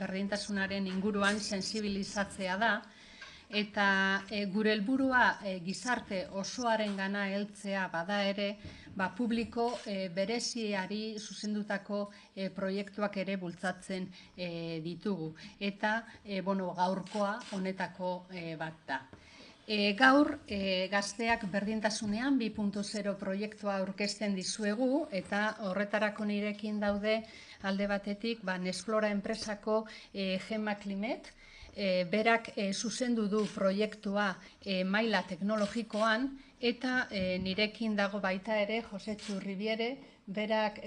berdintasunaren inguruan sensibilizatzea da, eta gure helburua gizarte osoarengana heltzea bada ere, publiko bereziari zuzendutako proiektuak ere bultzatzen ditugu. Eta gaurkoa honetako bat da. Gaur, gazteak berdintasunean 2.0 proiektua aurkezten dizuegu, eta horretarako nirekin daude alde batetik Nesflora enpresako Gemma Klimet, berak zuzendu du proiektua maila teknologikoan, eta nirekin dago baita ere Jose Txurribiere, berak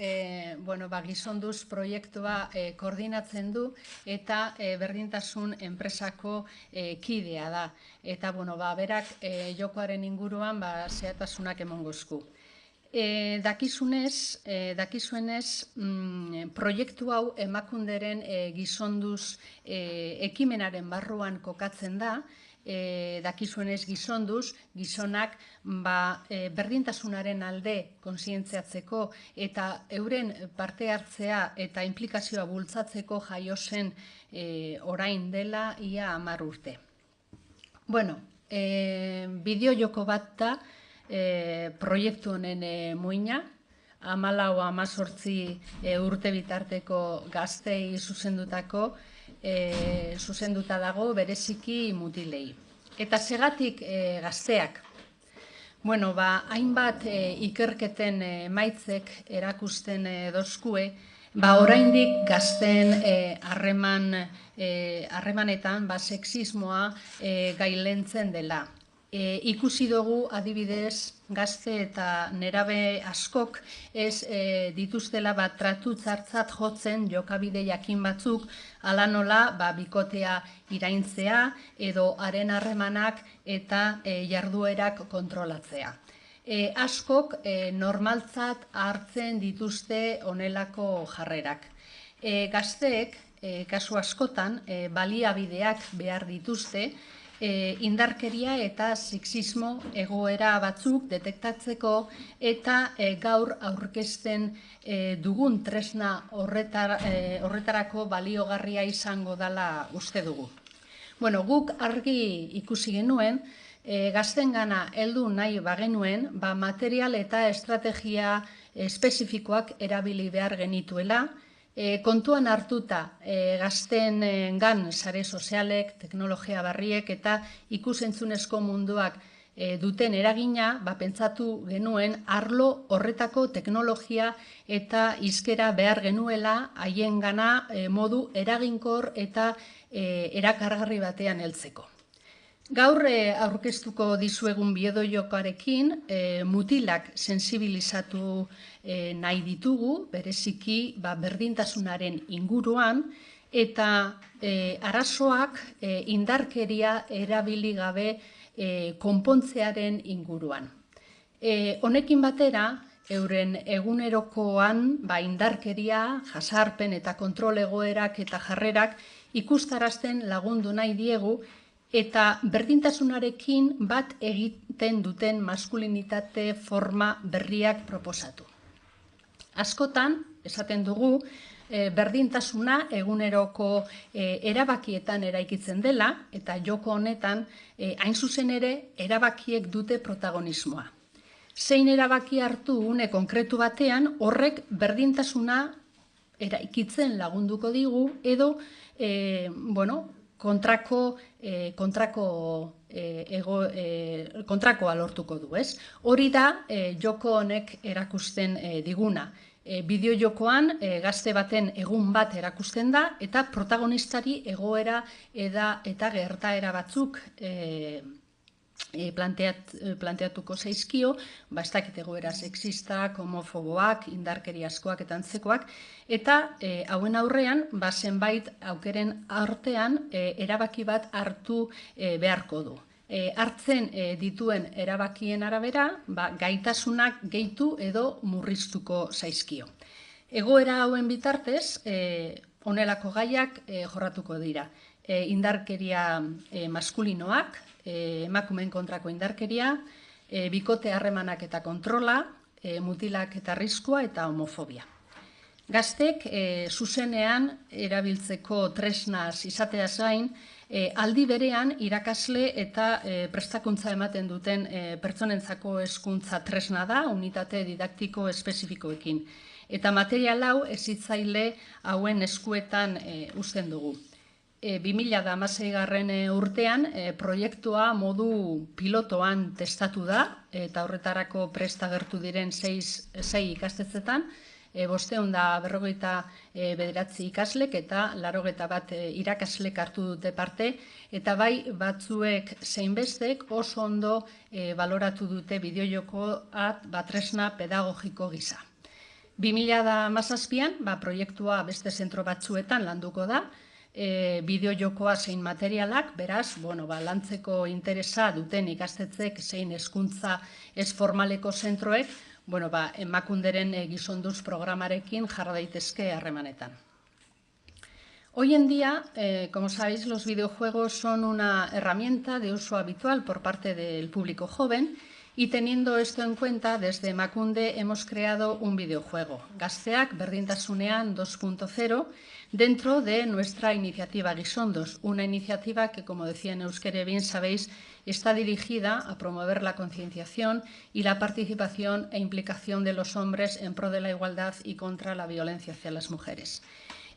gizonduz proiektua koordinatzen du eta berdintasun enpresako kidea da. Eta berak jokoaren inguruan zehatasunak emango dizku. Dakizuenez, proiektu hau Emakunderen gizonduz ekimenaren barruan kokatzen da. Dakizuenez gizonduz, gizonak berdintasunaren alde kontzientziatzeko eta euren parte hartzea eta inplikazioa bultzatzeko jaio zen orain dela ia 10 urte. Bideo-joko bat da proiektu honen muina, 14-18 urte bitarteko gaztei zuzenduta dago bereziki mutilei. Eta segatik gazteak? Hainbat ikerketen emaitzek erakusten dozkue, oraindik gazteen harremanetan sexismoa gailentzen dela. Ikusi dugu adibidez gazte eta nerabe askok ez dituztela tratu txartzat jotzen jokabide jakin batzuk, hala nola bikotea iraintzea edo haren harremanak eta jarduerak kontrolatzea. Askok normaltzat hartzen dituzte honelako jarrerak. Gazteek, kasu askotan, baliabideak behar dituzte, indarkeria eta sexismo egoera batzuk detektatzeko eta gaur aurkezten dugun tresna horretarako baliogarria izango dela uste dugu. Guk argi ikusi genuen, gaztengana heldu nahi bagenuen, material eta estrategia espezifikoak erabili behar genituela, kontuan hartuta gazteengan sare sozialek, teknologia berriek eta ikusentzunezko munduak duten eragina, pentsatu genuen arlo horretako teknologia eta hizkera behar genuela haiengana modu eraginkor eta erakargarri batean heltzeko. Gaur aurkeztuko dizuegun bideo-jokoarekin mutilak sensibilizatu nahi ditugu, bereziki berdintasunaren inguruan, eta arazoak indarkeria erabili gabe konpontzearen inguruan. Honekin batera, euren egunerokoan indarkeria, jasarpen eta kontrol egoerak eta jarrerak ikustarazten lagundu nahi diegu, eta berdintasunarekin bat egiten duten maskulinitate forma berriak proposatu. Askotan, esaten dugu, berdintasuna eguneroko erabakietan eraikitzen dela, eta joko honetan, hain zuzen ere, erabakiek dute protagonismoa. Zein erabaki hartu une konkretu batean, horrek berdintasuna eraikitzen lagunduko digu, edo, kontrakoa lortuko du, ez? Hori da joko honek erakusten diguna. Bideo-jokoan gazte baten egun bat erakusten da eta protagonistari egoera eta gertaera batzuk planteatuko zaizkio, ez dakit egoera sexistak, homofoboak, indarkeriazkoak eta antzekoak, eta hauen aurrean, zenbait aukeren artean erabaki bat hartu beharko du. Hartzen dituen erabakien arabera, gaitasunak gehitu edo murriztuko zaizkio. Egoera hauen bitartez, honelako gaiak jorratuko dira. Indarkeria maskulinoak, emakumeen kontrako indarkeria, bikote harremanak eta kontrola, mutilak eta arriskua eta homofobia. Gaztek zuzenean erabiltzeko tresnaz izateaz gain, aldi berean irakasle eta prestakuntza ematen duten pertsonentzako hezkuntza tresna da, unitate didaktiko espezifikoekin. Eta material hau hezitzaile hauen eskuetan uzten dugu. 2016 urtean proiektua modu pilotoan testatu da, eta horretarako prest agertu diren 6 ikastetxetan, 559 ikaslek eta 81 irakaslek hartu dute parte, eta bai batzuek zein bestek oso ondo baloratu dute bideojokoa tresna pedagogiko gisa. 2017an proiektua beste zentro batzuetan landuko da, bideojokoa zein materialak, beraz, lantzeko interesa duten ikastetxek zein hezkuntza ez formaleko zentroek, Emakunderen gizonduz programarekin jarra daitezke harremanetan. Hoy en día, como sabéis, los videojuegos son una herramienta de uso habitual por parte del público joven y teniendo esto en cuenta, desde Emakunde hemos creado un videojuego, Gazteak Berdintasunean 2.0, dentro de nuestra iniciativa Gizondos, una iniciativa que, como decía en euskera, bien sabéis, está dirigida a promover la concienciación y la participación e implicación de los hombres en pro de la igualdad y contra la violencia hacia las mujeres.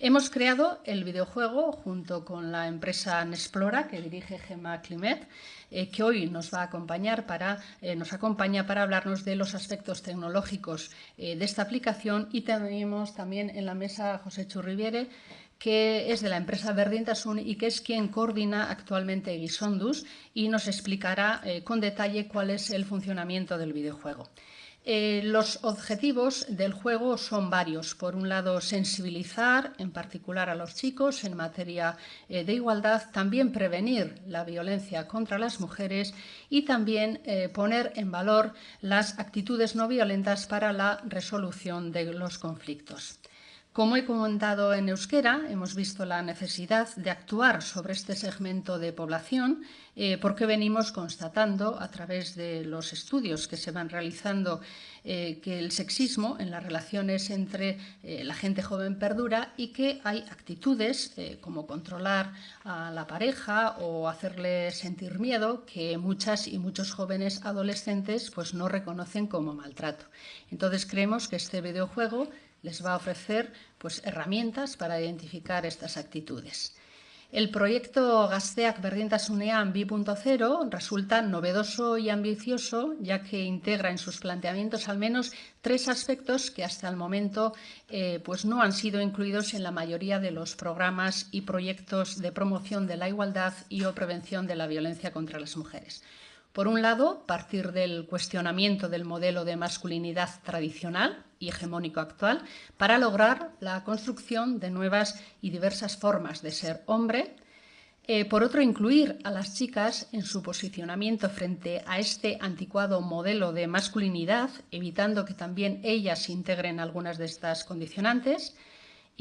Hemos creado el videojuego junto con la empresa Nesplora, que dirige Gemma Climet, que hoy nos acompaña para hablarnos de los aspectos tecnológicos de esta aplicación, y tenemos también en la mesa a José Churribiere, que es de la empresa Berdintasun y que es quien coordina actualmente Gizonduz y nos explicará con detalle cuál es el funcionamiento del videojuego. Los objetivos del juego son varios. Por un lado, sensibilizar, en particular a los chicos, en materia de igualdad, también prevenir la violencia contra las mujeres y también poner en valor las actitudes no violentas para la resolución de los conflictos. Como he comentado en euskera, hemos visto la necesidad de actuar sobre este segmento de población porque venimos constatando a través de los estudios que se van realizando que el sexismo en las relaciones entre la gente joven perdura y que hay actitudes como controlar a la pareja o hacerle sentir miedo que muchas y muchos jóvenes adolescentes pues no reconocen como maltrato. Entonces creemos que este videojuego les va a ofrecer herramientas para identificar estas actitudes. El proyecto Gazteak Berdintasunean 2.0 resulta novedoso y ambicioso, ya que integra en sus planteamientos al menos 3 aspectos que hasta el momento no han sido incluidos en la mayoría de los programas y proyectos de promoción de la igualdad y o prevención de la violencia contra las mujeres. Por un lado, partir del cuestionamiento del modelo de masculinidad tradicional y hegemónico actual para lograr la construcción de nuevas y diversas formas de ser hombre. Por otro, incluir a las chicas en su posicionamiento frente a este anticuado modelo de masculinidad, evitando que también ellas integren algunas de estas condicionantes.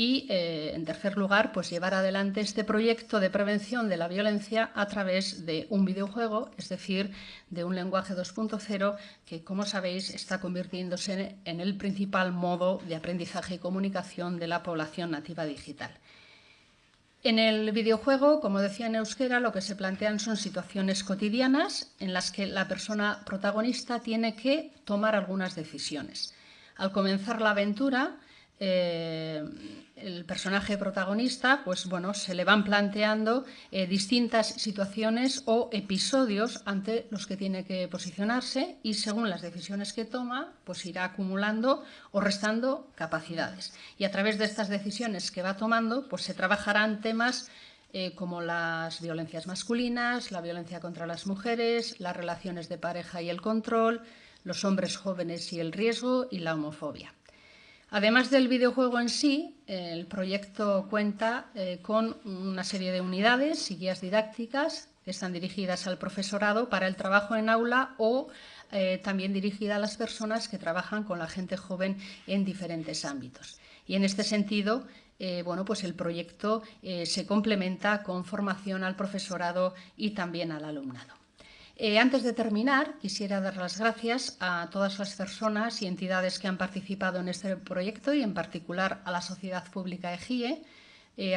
Y, en tercer lugar, llevar adelante este proyecto de prevención de la violencia a través de un videojuego, es decir, de un lenguaje 2.0 que, como sabéis, está convirtiéndose en el principal modo de aprendizaje y comunicación de la población nativa digital. En el videojuego, como decía en euskera, lo que se plantean son situaciones cotidianas en las que la persona protagonista tiene que tomar algunas decisiones. Al comenzar la aventura, el personaje protagonista, se le van planteando distintas situaciones o episodios ante los que tiene que posicionarse y según las decisiones que toma, irá acumulando o restando capacidades. Y a través de estas decisiones que va tomando, se trabajarán temas como las violencias masculinas, la violencia contra las mujeres, las relaciones de pareja y el control, los hombres jóvenes y el riesgo y la homofobia. Además del videojuego en sí, el proyecto cuenta con una serie de unidades y guías didácticas que están dirigidas al profesorado para el trabajo en aula o también dirigida a las personas que trabajan con la gente joven en diferentes ámbitos. Y en este sentido, el proyecto se complementa con formación al profesorado y también al alumnado. Antes de terminar, quisiera dar las gracias a todas las personas y entidades que han participado en este proyecto y en particular a la Sociedad Pública EGIE,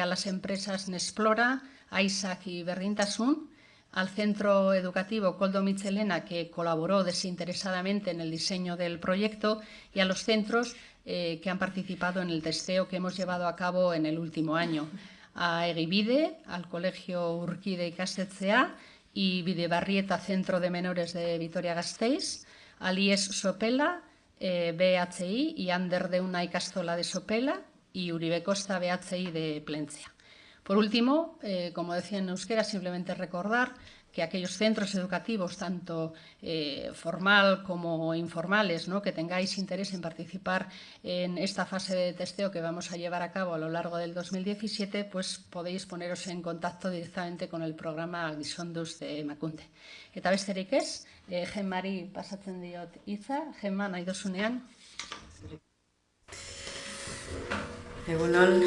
a las empresas Nesplora, Isaac y Berdintasun, al Centro Educativo Koldo Mitxelena, que colaboró desinteresadamente en el diseño del proyecto, y a los centros que han participado en el testeo que hemos llevado a cabo en el último año. A Egibide, al Colegio Urquide Ikastetxea y Bidebarrieta Centro de Menores de Vitoria-Gasteiz, al IES Sopela, BHI y Ander de una Ikastola de Sopela y Uribe Costa BHI de Plencia. Por último, como decía en euskera, simplemente recordar que aquellos centros educativos, tanto formal como informales, ¿no?, que tengáis interés en participar en esta fase de testeo que vamos a llevar a cabo a lo largo del 2017, pues podéis poneros en contacto directamente con el programa Gizonduz de Emakunde. Eta besterik ez, Gemari pasatzen diot hitza. Gema, nahi dozunean. Egunon.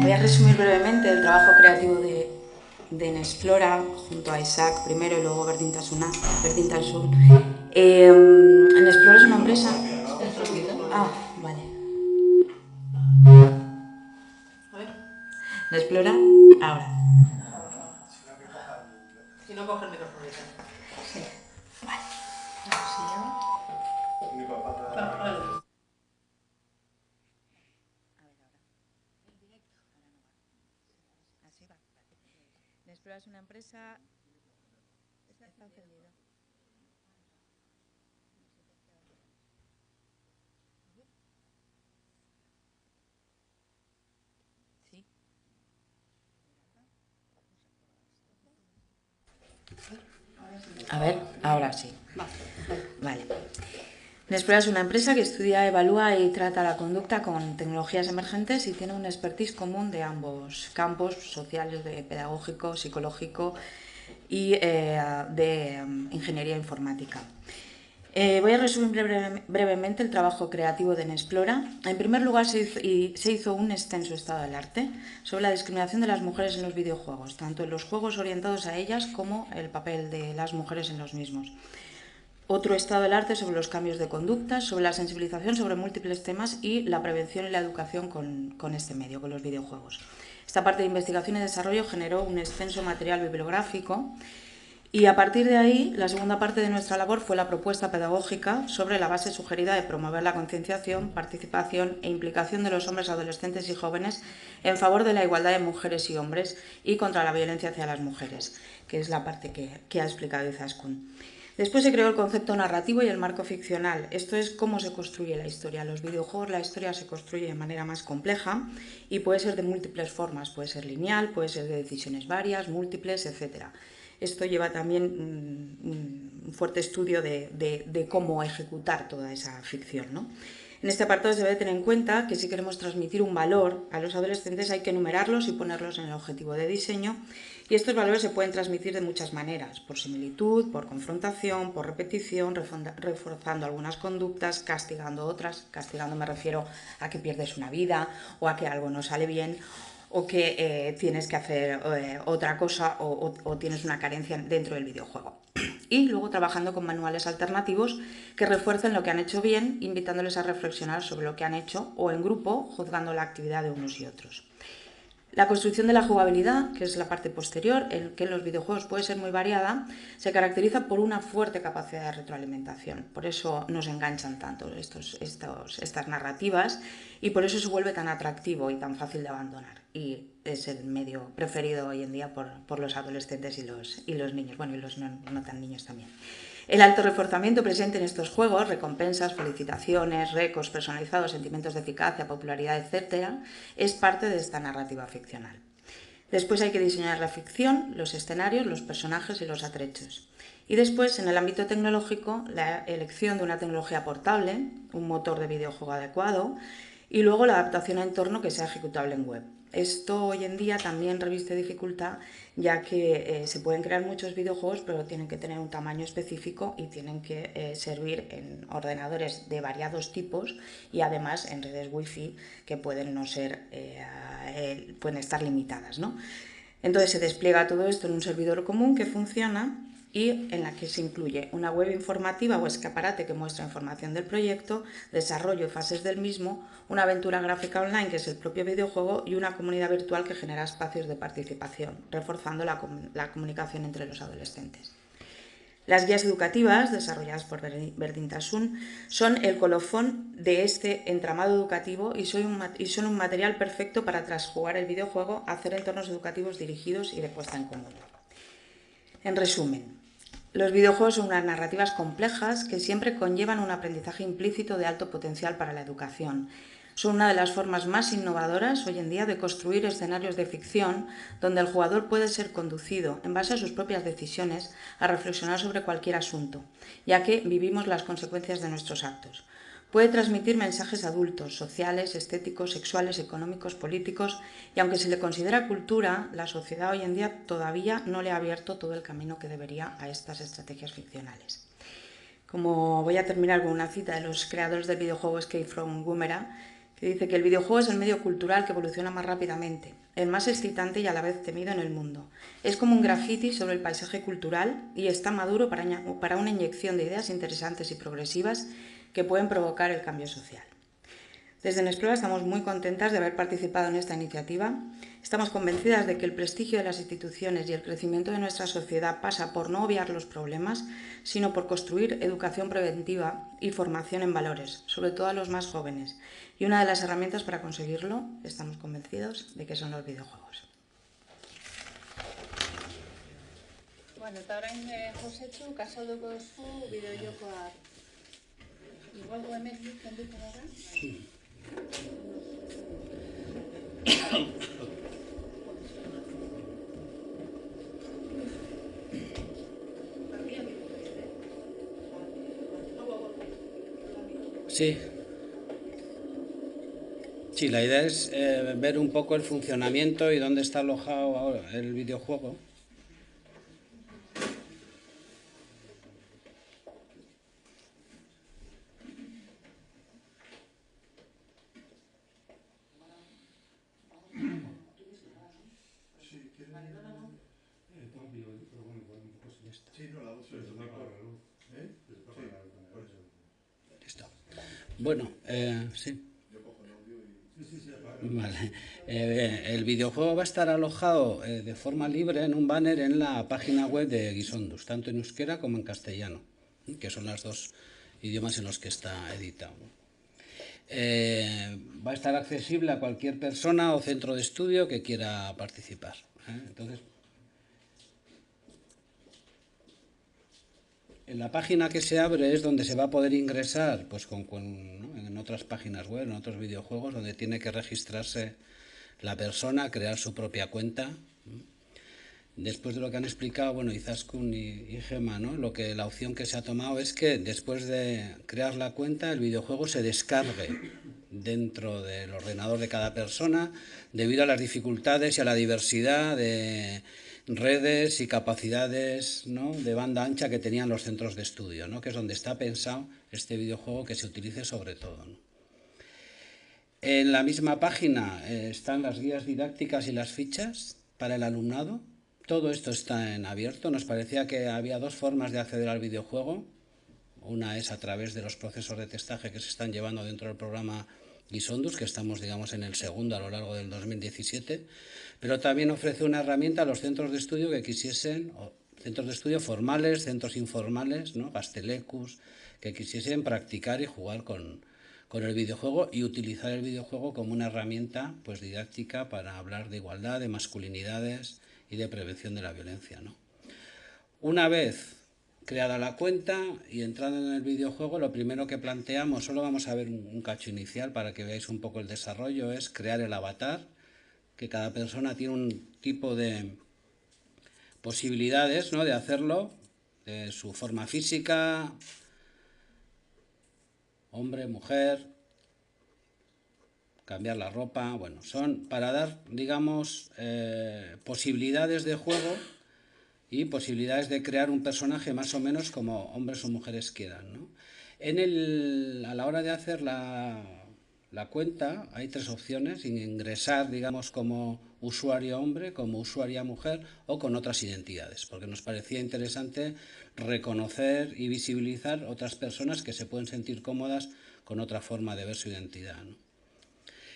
Voy a resumir brevemente el trabajo creativo de Nesplora junto a Isaac primero y luego Berdintasun. Nesplora es una empresa... Vale. Nesplora, ahora. Si no, coge el micrófono. Sí. Vale. Nesplora es una empresa... Está encendido. Sí. A ver, ahora sí. Vale. Nesplora es una empresa que estudia, evalúa y trata la conducta con tecnologías emergentes y tiene un expertise común de ambos campos sociales, de pedagógico, psicológico y de ingeniería informática. Voy a resumir brevemente el trabajo creativo de Nesplora. En primer lugar, se hizo un extenso estado del arte sobre la discriminación de las mujeres en los videojuegos, tanto en los juegos orientados a ellas como el papel de las mujeres en los mismos. Otro estado del arte sobre los cambios de conducta, sobre la sensibilización sobre múltiples temas y la prevención y la educación con este medio, con los videojuegos. Esta parte de investigación y desarrollo generó un extenso material bibliográfico y a partir de ahí la segunda parte de nuestra labor fue la propuesta pedagógica sobre la base sugerida de promover la concienciación, participación e implicación de los hombres, adolescentes y jóvenes en favor de la igualdad de mujeres y hombres y contra la violencia hacia las mujeres, que es la parte que ha explicado Izaskun. Después se creó el concepto narrativo y el marco ficcional. Esto es cómo se construye la historia. En los videojuegos la historia se construye de manera más compleja y puede ser de múltiples formas. Puede ser lineal, puede ser de decisiones varias, múltiples, etc. Esto lleva también un fuerte estudio de cómo ejecutar toda esa ficción, ¿no? En este apartado se debe tener en cuenta que si queremos transmitir un valor a los adolescentes hay que enumerarlos y ponerlos en el objetivo de diseño, y estos valores se pueden transmitir de muchas maneras, por similitud, por confrontación, por repetición, reforzando algunas conductas, castigando otras. Castigando me refiero a que pierdes una vida o a que algo no sale bien o que tienes que hacer otra cosa o tienes una carencia dentro del videojuego. Y luego trabajando con manuales alternativos que refuercen lo que han hecho bien, invitándoles a reflexionar sobre lo que han hecho o en grupo, juzgando la actividad de unos y otros. La construcción de la jugabilidad, que es la parte posterior, que en los videojuegos puede ser muy variada, se caracteriza por una fuerte capacidad de retroalimentación. Por eso nos enganchan tanto estas narrativas y por eso se vuelve tan atractivo y tan fácil de abandonar. Y es el medio preferido hoy en día por los adolescentes y los niños, bueno, y los no tan niños también. El alto reforzamiento presente en estos juegos, recompensas, felicitaciones, récords personalizados, sentimientos de eficacia, popularidad, etc., es parte de esta narrativa ficcional. Después hay que diseñar la ficción, los escenarios, los personajes y los atrechos. Y después, en el ámbito tecnológico, la elección de una tecnología portable, un motor de videojuego adecuado y luego la adaptación a entorno que sea ejecutable en web. Esto hoy en día también reviste dificultad, ya que se pueden crear muchos videojuegos, pero tienen que tener un tamaño específico y tienen que servir en ordenadores de variados tipos y además en redes wifi que pueden no ser, pueden estar limitadas, ¿no? Entonces se despliega todo esto en un servidor común que funciona y en la que se incluye una web informativa o escaparate que muestra información del proyecto, desarrollo y fases del mismo, una aventura gráfica online que es el propio videojuego y una comunidad virtual que genera espacios de participación, reforzando la comunicación entre los adolescentes. Las guías educativas, desarrolladas por Berdintasun, son el colofón de este entramado educativo y son un material perfecto para transjugar el videojuego a hacer entornos educativos dirigidos y de puesta en común. En resumen, los videojuegos son unas narrativas complejas que siempre conllevan un aprendizaje implícito de alto potencial para la educación. Son una de las formas más innovadoras hoy en día de construir escenarios de ficción donde el jugador puede ser conducido, en base a sus propias decisiones, a reflexionar sobre cualquier asunto, ya que vivimos las consecuencias de nuestros actos. Puede transmitir mensajes adultos, sociales, estéticos, sexuales, económicos, políticos, y aunque se le considera cultura, la sociedad hoy en día todavía no le ha abierto todo el camino que debería a estas estrategias ficcionales. Como voy a terminar con una cita de los creadores del videojuego Escape from Woomera, que dice que el videojuego es el medio cultural que evoluciona más rápidamente, el más excitante y a la vez temido en el mundo. Es como un graffiti sobre el paisaje cultural y está maduro para una inyección de ideas interesantes y progresivas que pueden provocar el cambio social. Desde Nexplora estamos muy contentas de haber participado en esta iniciativa. Estamos convencidas de que el prestigio de las instituciones y el crecimiento de nuestra sociedad pasa por no obviar los problemas, sino por construir educación preventiva y formación en valores, sobre todo a los más jóvenes. Y una de las herramientas para conseguirlo, estamos convencidos de que son los videojuegos. Bueno, eta orain Josetxu, kasauduko zu bideojokoak. Igual hemen kenduko gara? Sí. Sí, la idea es ver un poco el funcionamiento y dónde está alojado ahora el videojuego. Listo. Bueno, sí. Vale. El videojuego va a estar alojado de forma libre en un banner en la página web de Gizonduz, tanto en euskera como en castellano, que son los dos idiomas en los que está editado. Va a estar accesible a cualquier persona o centro de estudio que quiera participar. Entonces, en la página que se abre es donde se va a poder ingresar, pues ¿no? En otras páginas web, en otros videojuegos, donde tiene que registrarse la persona, crear su propia cuenta. Después de lo que han explicado, bueno, Izaskun y Gemma, ¿no? La opción que se ha tomado es que después de crear la cuenta, el videojuego se descargue dentro del ordenador de cada persona, debido a las dificultades y a la diversidad de redes y capacidades, ¿no? de banda ancha que tenían los centros de estudio, ¿no? que es donde está pensado este videojuego que se utilice sobre todo, ¿no? En la misma página están las guías didácticas y las fichas para el alumnado. Todo esto está en abierto. Nos parecía que había dos formas de acceder al videojuego. Una es a través de los procesos de testaje que se están llevando dentro del programa Gizonduz, que estamos, digamos, en el segundo a lo largo del 2017, pero también ofrece una herramienta a los centros de estudio que quisiesen, centros de estudio formales, centros informales, ¿no? Gastelecus, que quisiesen practicar y jugar con el videojuego y utilizar el videojuego como una herramienta pues, didáctica para hablar de igualdad, de masculinidades y de prevención de la violencia, ¿no? Una vez creada la cuenta y entrando en el videojuego, lo primero que planteamos, solo vamos a ver un cacho inicial para que veáis un poco el desarrollo, es crear el avatar, que cada persona tiene un tipo de posibilidades, ¿no? de hacerlo, de su forma física, hombre, mujer, cambiar la ropa, bueno, son para dar, digamos, posibilidades de juego y posibilidades de crear un personaje más o menos como hombres o mujeres quieran, ¿no? A la hora de hacer la cuenta, hay tres opciones: ingresar, digamos, como usuario hombre, como usuaria mujer o con otras identidades, porque nos parecía interesante reconocer y visibilizar otras personas que se pueden sentir cómodas con otra forma de ver su identidad, ¿no?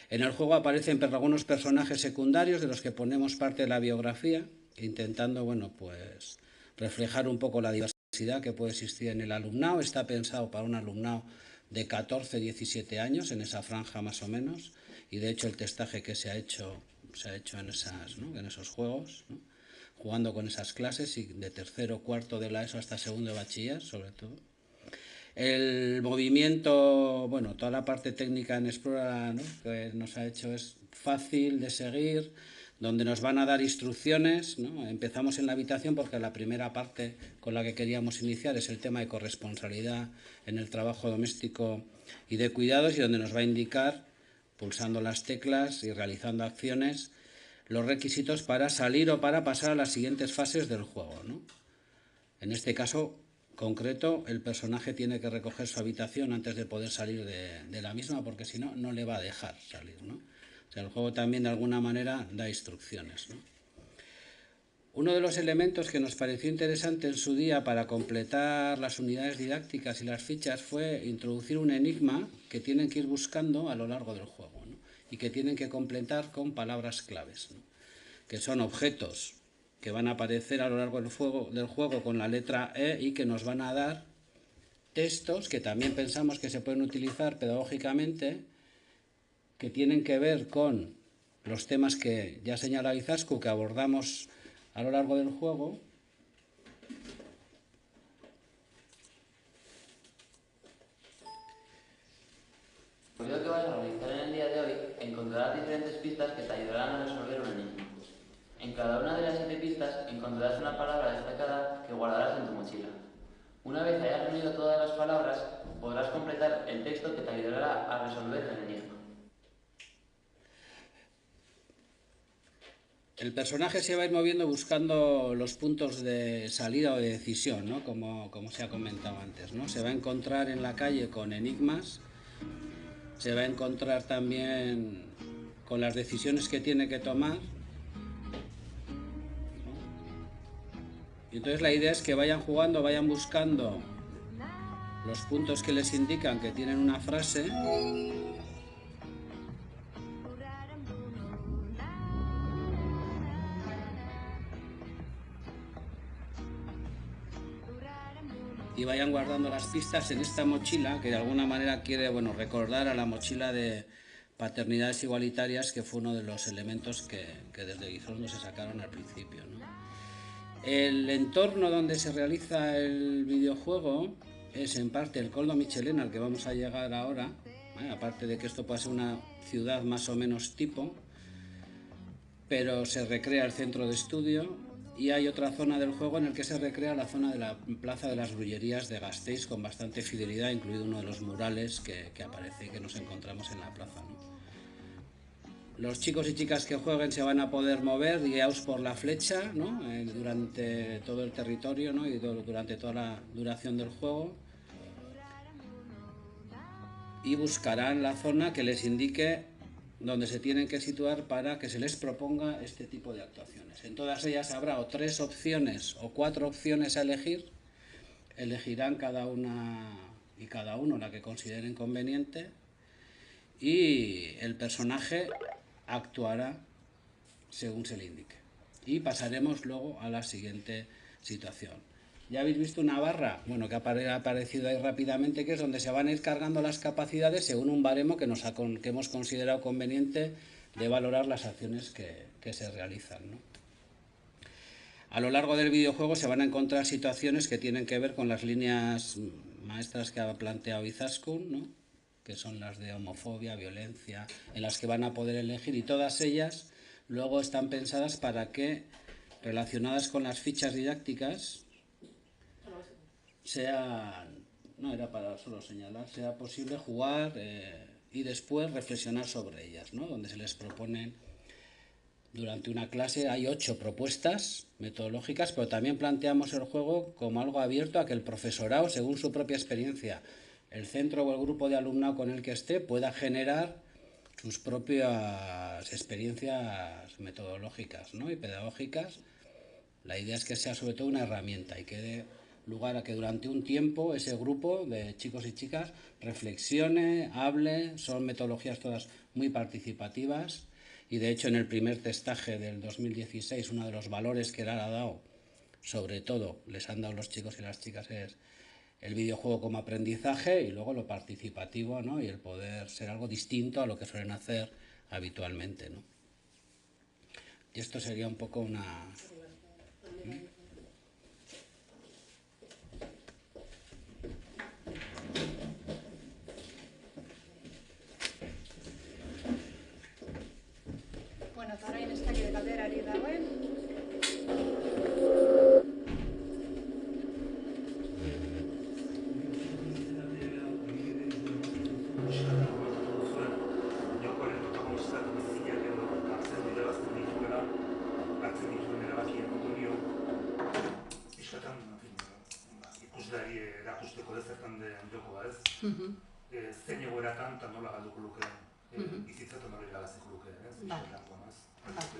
En el juego aparecen algunos personajes secundarios de los que ponemos parte de la biografía, intentando, bueno, pues reflejar un poco la diversidad que puede existir en el alumnado. Está pensado para un alumnado de 14-17 años, en esa franja más o menos, y de hecho el testaje que se ha hecho en, ¿no?, en esos juegos, ¿no?, jugando con esas clases, y de tercero, cuarto de la ESO hasta segundo de bachiller, sobre todo. El movimiento, bueno, toda la parte técnica en Explora, ¿no?, que nos ha hecho es fácil de seguir, donde nos van a dar instrucciones, ¿no? Empezamos en la habitación porque la primera parte con la que queríamos iniciar es el tema de corresponsabilidad en el trabajo doméstico y de cuidados, y donde nos va a indicar, pulsando las teclas y realizando acciones, los requisitos para salir o para pasar a las siguientes fases del juego, ¿no? En este caso concreto, el personaje tiene que recoger su habitación antes de poder salir de la misma, porque si no, no le va a dejar salir, ¿no? O sea, el juego también de alguna manera da instrucciones, ¿no? Uno de los elementos que nos pareció interesante en su día para completar las unidades didácticas y las fichas fue introducir un enigma que tienen que ir buscando a lo largo del juego, ¿no?, y que tienen que completar con palabras claves, ¿no?, que son objetos que van a aparecer a lo largo del juego con la letra E, y que nos van a dar textos que también pensamos que se pueden utilizar pedagógicamente, que tienen que ver con los temas que ya señala Izascu, que abordamos a lo largo del juego. Pues lo que vas a realizar en el día de hoy, encontrarás diferentes pistas que te ayudarán a resolver un enigma. En cada una de las 7 pistas encontrarás una palabra destacada que guardarás en tu mochila. Una vez hayas reunido todas las palabras, podrás completar el texto que te ayudará a resolver el enigma. El personaje se va a ir moviendo buscando los puntos de salida o de decisión, ¿no?, como se ha comentado antes, ¿no? Se va a encontrar en la calle con enigmas, se va a encontrar también con las decisiones que tiene que tomar, ¿no? Y entonces la idea es que vayan jugando, vayan buscando los puntos que les indican que tienen una frase, y vayan guardando las pistas en esta mochila, que de alguna manera quiere, bueno, recordar a la mochila de paternidades igualitarias, que fue uno de los elementos que desde Guizondo se sacaron al principio, ¿no? El entorno donde se realiza el videojuego es en parte el Coldo Michelena, al que vamos a llegar ahora, ¿vale?, aparte de que esto puede ser una ciudad más o menos tipo, pero se recrea el centro de estudio, y hay otra zona del juego en el que se recrea la zona de la Plaza de las Brullerías de Gasteiz, con bastante fidelidad, incluido uno de los murales que aparece y que nos encontramos en la plaza, ¿no? Los chicos y chicas que jueguen se van a poder mover guiados por la flecha, ¿no?, durante todo el territorio, ¿no?, y durante toda la duración del juego, y buscarán la zona que les indique donde se tienen que situar para que se les proponga este tipo de actuaciones. En todas ellas habrá o 3 opciones o 4 opciones a elegir. Elegirán cada una y cada uno la que consideren conveniente, y el personaje actuará según se le indique. Y pasaremos luego a la siguiente situación. Ya habéis visto una barra, bueno, que ha aparecido ahí rápidamente, que es donde se van a ir cargando las capacidades según un baremo que hemos considerado conveniente de valorar las acciones que se realizan, ¿no? A lo largo del videojuego se van a encontrar situaciones que tienen que ver con las líneas maestras que ha planteado Izaskun, ¿no?, que son las de homofobia, violencia, en las que van a poder elegir, y todas ellas luego están pensadas para que, relacionadas con las fichas didácticas, no era para solo señalar, sea posible jugar y después reflexionar sobre ellas, ¿no?, donde se les proponen durante una clase. Hay 8 propuestas metodológicas, pero también planteamos el juego como algo abierto a que el profesorado, según su propia experiencia, el centro o el grupo de alumnado con el que esté, pueda generar sus propias experiencias metodológicas, ¿no? Y pedagógicas. La idea es que sea sobre todo una herramienta y que dé lugar a que durante un tiempo ese grupo de chicos y chicas reflexione, hable. Son metodologías todas muy participativas y de hecho en el primer testaje del 2016 uno de los valores que le ha dado, sobre todo les han dado los chicos y las chicas, es el videojuego como aprendizaje y luego lo participativo, ¿no? Y el poder ser algo distinto a lo que suelen hacer habitualmente, ¿no? Y esto sería un poco una... Bueno, eta orain ez dakit galderari dagoen. Ikusleari erakusteko zertan den jokoa, ez? Zein egoeratan eta nola galduko luke bizitzatu nola irabaziko luke, ez?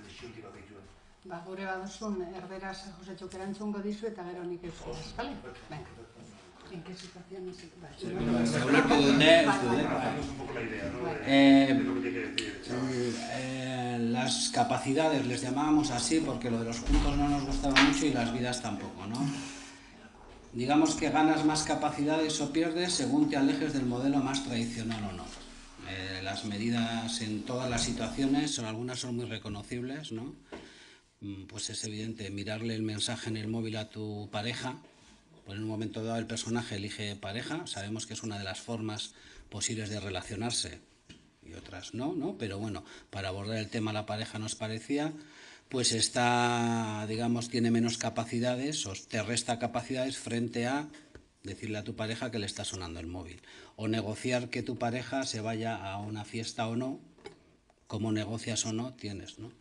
Disjunti bat dituen. Ba, gure baduzun erderaz Josetxok erantzungo dizu eta gero nik euskaraz, bale? Venga. En qué situación es... Ulertu dute, Un poco la idea, ¿no? De lo que tiene que decir. las capacidades les llamábamos así porque lo de los puntos no nos gustaba mucho y las vidas tampoco, ¿no? Digamos que ganas más capacidades o pierdes según te alejes del modelo más tradicional o no. Las medidas en todas las situaciones, algunas son muy reconocibles, ¿no? Pues es evidente, mirarle el mensaje en el móvil a tu pareja, pues en un momento dado el personaje elige pareja, sabemos que es una de las formas posibles de relacionarse y otras no, ¿no? Pero bueno, para abordar el tema la pareja nos parecía, pues está, digamos, tiene menos capacidades o te resta capacidades frente a decirle a tu pareja que le está sonando el móvil. O negociar que tu pareja se vaya a una fiesta o no, como negocias o no, tienes, ¿no?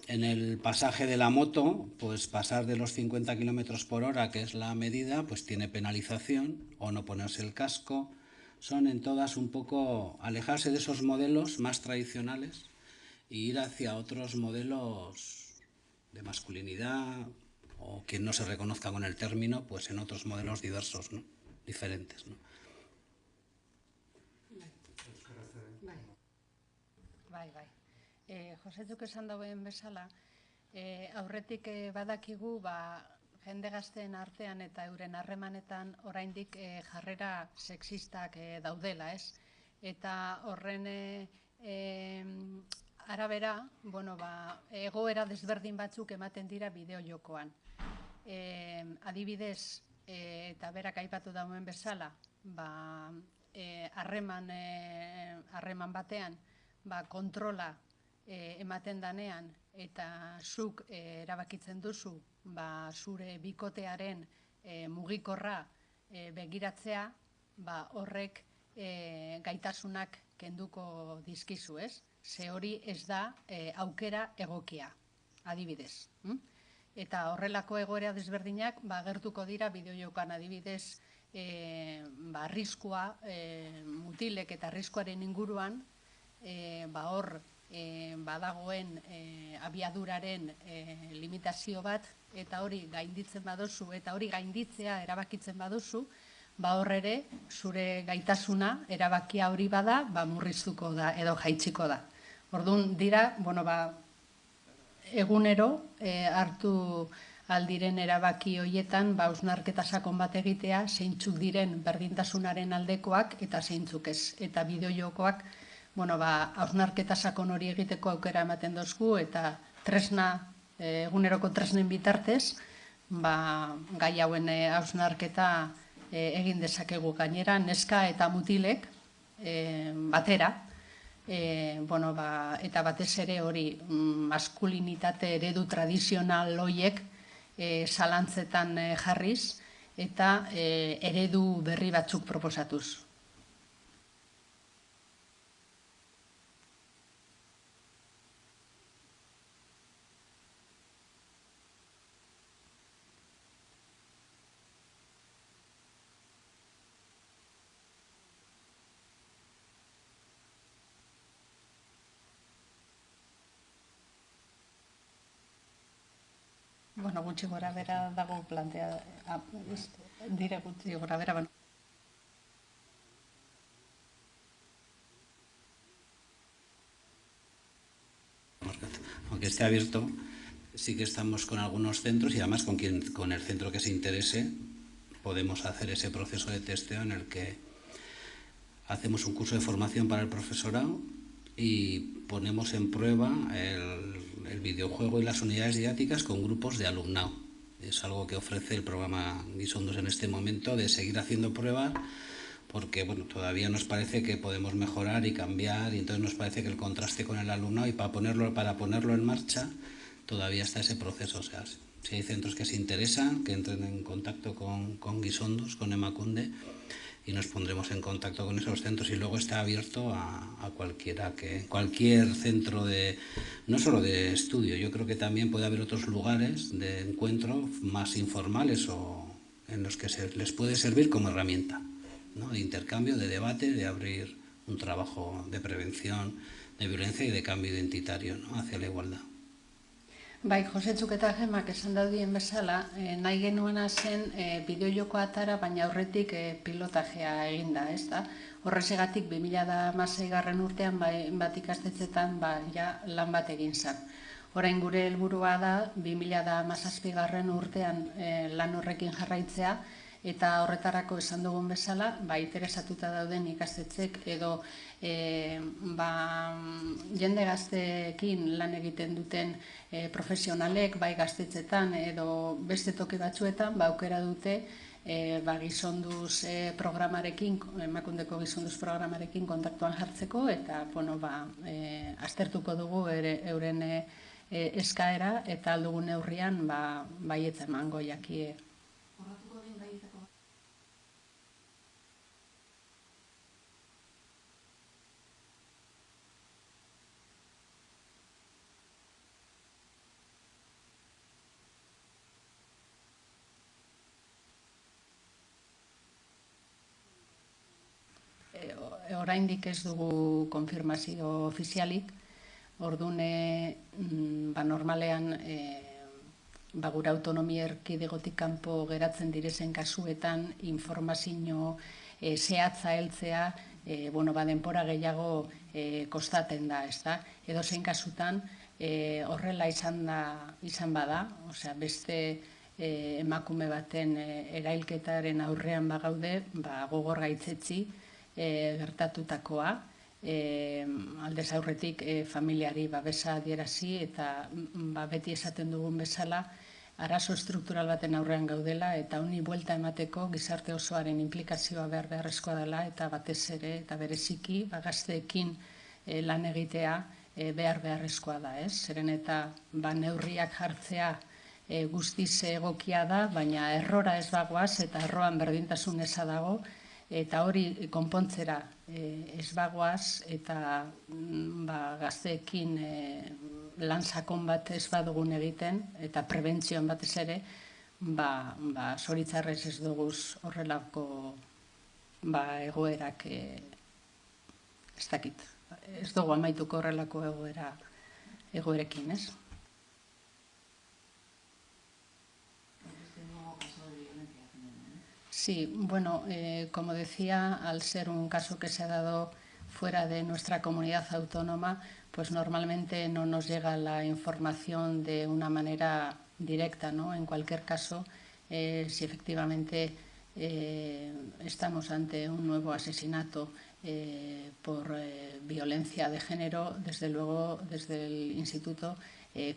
En el pasaje de la moto, pues pasar de los 50 km por hora, que es la medida, pues tiene penalización, o no ponerse el casco. Son en todas un poco alejarse de esos modelos más tradicionales e ir hacia otros modelos de masculinidad o que no se reconozca con el término, pues en otros modelos diversos, ¿no? Diferentes, ¿no? Bai. Josetzuk esan dauen bezala, aurretik badakigu jende gazteen artean eta euren harremanetan oraindik jarrera sexistak daudela, ez? Eta horren arabera, egoera desberdin batzuk ematen dira bideo-jokoan. Adibidez, eta berak aipatu dauen bezala, harreman batean, kontrola ematen danean eta zuk erabakitzen duzu zure bikotearen mugikorra begiratzea, horrek gaitasunak kenduko dizkizu, ez? Ze hori ez da aukera egokia, adibidez. Eta horrelako egoera desberdinak agertuko dira bideojokoan, adibidez, arriskua, mutilek eta arriskuaren inguruan, hor badagoen abiaduraren limitazio bat, eta hori gainditzen baduzu, eta hori gainditzea erabakitzen baduzu, hor ere zure gaitasuna erabakia hori bada, murriztuko da edo jaitsiko da. Orduan dira, egunero hartu aldiren erabaki horietan, hausnarketa sakon bat egitea, zeintzuk diren berdintasunaren aldekoak eta zeintzuk ez. Eta bideojokoak, hausnarketa sakon hori egiteko aukera ematen dozku, eta eguneroko tresnen bitartez, gai hauen hausnarketa egin dezakegu gainera, neska eta mutilek batera, eta batez ere hori maskulinitate eredu tradizional horiek zalantzetan jarriz, eta eredu berri batzuk proposatuz. bueno, gutxi gora bera dago plantea, dire gutxi gora bera, bueno. Aunque esté abierto, sí que estamos con algunos centros y además con el centro que se interese podemos hacer ese proceso de testeo en el que hacemos un curso de formación para el profesorado y ponemos en prueba el videojuego y las unidades didácticas con grupos de alumnado. Es algo que ofrece el programa Guisondos en este momento, de seguir haciendo pruebas, porque bueno, todavía nos parece que podemos mejorar y cambiar, y entonces nos parece que el contraste con el alumnado, y para ponerlo en marcha todavía está ese proceso. O sea, si hay centros que se interesan, que entren en contacto con Guisondos, con Emakunde, y nos pondremos en contacto con esos centros, y luego está abierto a cualquier centro no solo de estudio. Yo creo que también puede haber otros lugares de encuentro más informales o en los que les puede servir como herramienta, ¿no? De intercambio, de debate, de abrir un trabajo de prevención de violencia y de cambio identitario, ¿no?, hacia la igualdad. Bai, Josetzuk eta Gemak esan daudien bezala, nahi genuena zen bideojoko atara, baina aurretik pilotajea eginda, ez da? Horrezegatik 2016 urtean bat ikastetxetan ja lan bat egin zen. Orain gure helburua da 2017 urtean lan horrekin jarraitzea, eta horretarako esan dugun bezala, interesatuta dauden ikastetxek edo jende gazteekin lan egiten duten profesionalek, bai gaztetxetan edo beste toki batzuetan, aukera dute Gizonduz programarekin, Emakundeko Gizonduz programarekin kontaktuan jartzeko, eta aztertuko dugu euren eskaera, eta aldugun neurrian baietza emango jakie. Oraindik ez dugu konfirmazio ofizialik, orduan normalean gure autonomia erkidegotik kanpo geratzen direzen kasuetan informazio zehatza heltzea denbora gehiago kostaten da, ez da? Edozein kasutan horrela izan bada, beste emakume baten erailketaren aurrean bagaude, gogor gaitzetsi gertatutakoa, aldez aurretik familiari babesa adierazi, eta beti esaten dugun bezala, arazo estruktural baten aurrean gaudela, eta honi buelta emateko gizarte osoaren implikazioa beharrezkoa dela, eta batez ere, eta bereziki, gazteekin lan egitea beharrezkoa da, ez? Zeren eta neurriak jartzea guztiz egokia da, baina errora ez bagoaz, eta erroan berdintasun eza dago, eta hori konpontzera ez bagoaz, eta gazteekin lan sakon bat ez badugun egiten, eta prebentzioan batez ere, zoritzarrez ez duguz horrelako egoerak, ez dakit, ez dugu amaituko horrelako egoerekin, ez? Sí, bueno, como decía, al ser un caso que se ha dado fuera de nuestra comunidad autónoma, pues normalmente no nos llega la información de una manera directa, ¿no? En cualquier caso, si efectivamente estamos ante un nuevo asesinato por violencia de género, desde luego, desde el Instituto,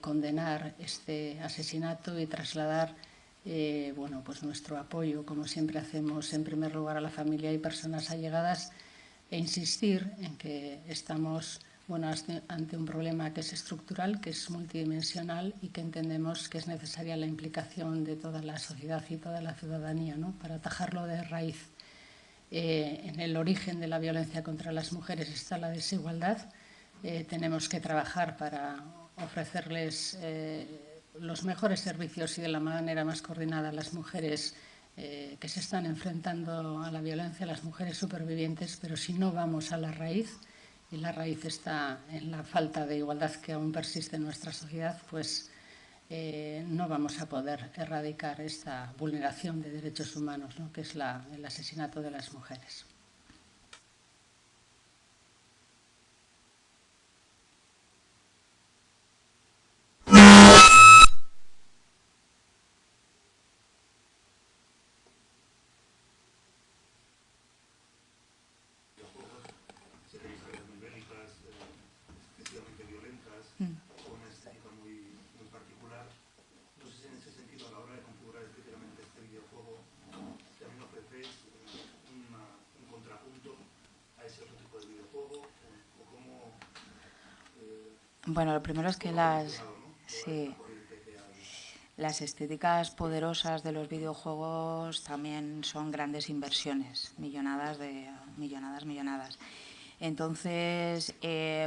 condenar este asesinato y trasladar nuestro apoyo, como siempre hacemos, en primer lugar a la familia y personas allegadas, e insistir en que estamos ante un problema que es estructural, que es multidimensional, y que entendemos que es necesaria la implicación de toda la sociedad y toda la ciudadanía, ¿no?, para atajarlo de raíz. En el origen de la violencia contra las mujeres está la desigualdad. Tenemos que trabajar para ofrecerles los mejores servicios y de la manera más coordinada a las mujeres que se están enfrentando a la violencia, a las mujeres supervivientes, pero si no vamos a la raíz, y la raíz está en la falta de igualdad que aún persiste en nuestra sociedad, pues no vamos a poder erradicar esta vulneración de derechos humanos, ¿no?, que es el asesinato de las mujeres. Bueno, lo primero es que las estéticas poderosas de los videojuegos también son grandes inversiones, millonadas. Entonces,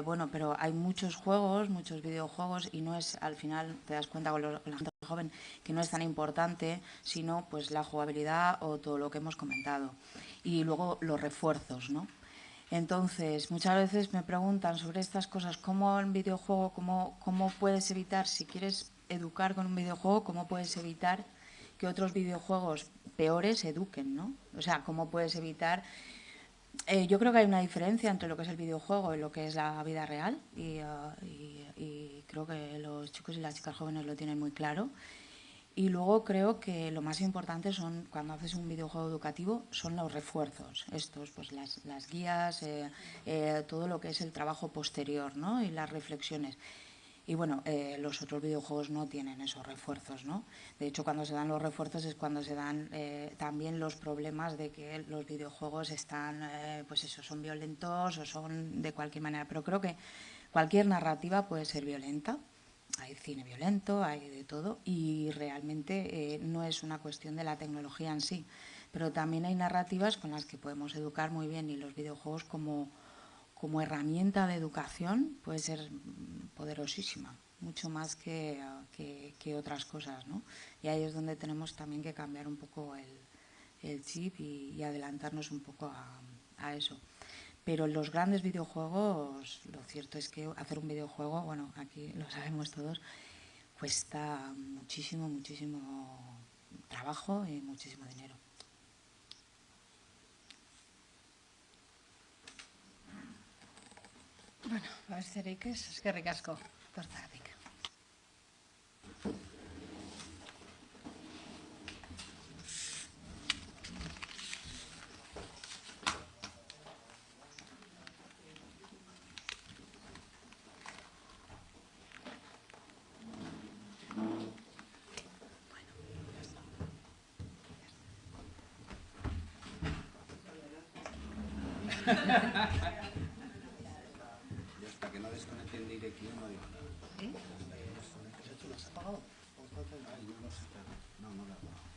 bueno, pero hay muchos juegos, muchos videojuegos, y no es, al final te das cuenta con la gente joven que no es tan importante, sino pues la jugabilidad o todo lo que hemos comentado. Y luego los refuerzos, ¿no? Entonces, muchas veces me preguntan sobre estas cosas, ¿cómo en videojuego, cómo puedes evitar, si quieres educar con un videojuego, cómo puedes evitar que otros videojuegos peores eduquen, ¿no? O sea, ¿cómo puedes evitar? Yo creo que hay una diferencia entre lo que es el videojuego y lo que es la vida real, y creo que los chicos y las chicas jóvenes lo tienen muy claro. Y luego creo que lo más importante son, cuando haces un videojuego educativo, son los refuerzos. Estos, pues las guías, todo lo que es el trabajo posterior, ¿no? Y las reflexiones. Y bueno, los otros videojuegos no tienen esos refuerzos, ¿no? De hecho, cuando se dan los refuerzos es cuando se dan también los problemas de que los videojuegos están, pues eso, son violentos o son de cualquier manera. Pero creo que cualquier narrativa puede ser violenta. Hay cine violento, hay de todo, y realmente no es una cuestión de la tecnología en sí, pero también hay narrativas con las que podemos educar muy bien, y los videojuegos como herramienta de educación puede ser poderosísima, mucho más que otras cosas, ¿no? Y ahí es donde tenemos también que cambiar un poco el chip y adelantarnos un poco a eso. Pero en los grandes videojuegos, lo cierto es que hacer un videojuego, bueno, aquí lo sabemos todos, cuesta muchísimo trabajo y muchísimo dinero. Bueno, besterik ez, eskerrik asko, tortagatik. Yo hasta que no desconecten directo no digo nada. ¿Sí? ¿Has apagado? Ay, no lo sé. No lo he apagado.